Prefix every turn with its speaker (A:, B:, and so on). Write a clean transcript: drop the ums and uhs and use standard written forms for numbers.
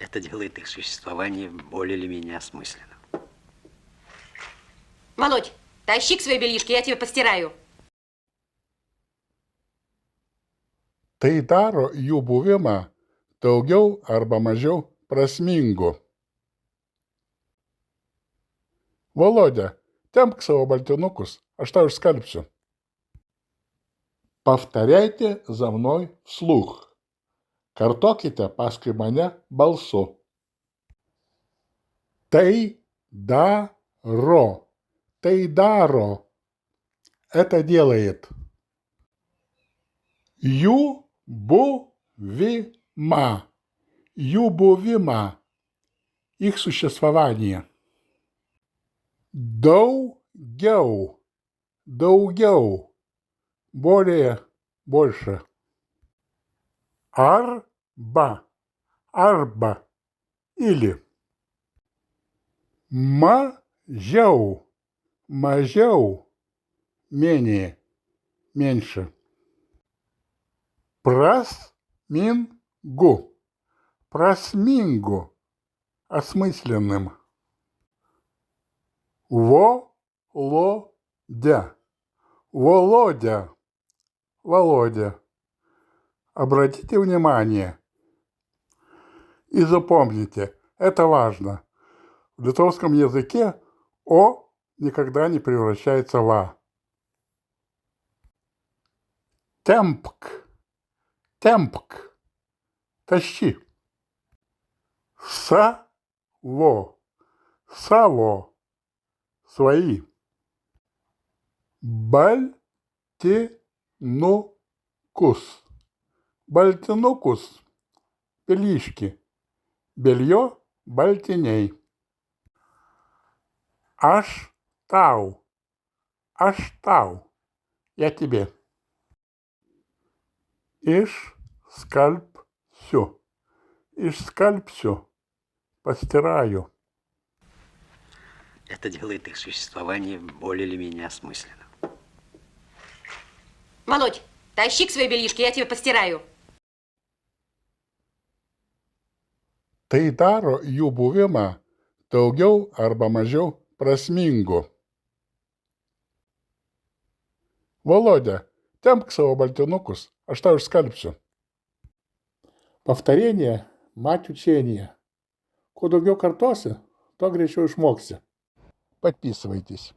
A: Это делает их существование более или менее осмысленным.
B: Володь, тащи к своей белишке, я тебе постираю.
C: Tai daro jų buvimą daugiau arba mažiau prasmingu. Володя, tempk savo baltinukus, aš tau išskalbsiu. Повторяйте за мной вслух. Kartokite paskui mane balsu. Tai daro. Tai daro. Это делает. Jų buvimą. Jų buvimą. Их существование. Daugiau. Daugiau. Более. Больше. Arba. Arba. Или. Mažiau. Mažiau. Менее. Меньше. Прасмингу. Прасмингу. Осмысленным. Володя. Володя. Володя. Обратите внимание и запомните, это важно. В литовском языке «о» никогда не превращается в «а». Темпк. Темпк. Тащи. Саво. Саво. Свои. Бальтинукус. Бальтинукус. Белишки. Белье бальтиней. Аштау. Аштау. Я тебе. Ишскальпсю. Ишскальпсю. Постираю.
A: Это делает их существование более или менее осмысленным.
B: Володь, тащи к своей белишке, я тебе постираю.
C: Tai daro jų buvimą daugiau arba mažiau prasmingu. Володя, tempk savo baltinukus, aš tau išskalbsiu. Повторение – мать учения. Kuo daugiau kartosi, to greičiau išmoksi. Подписывайтесь.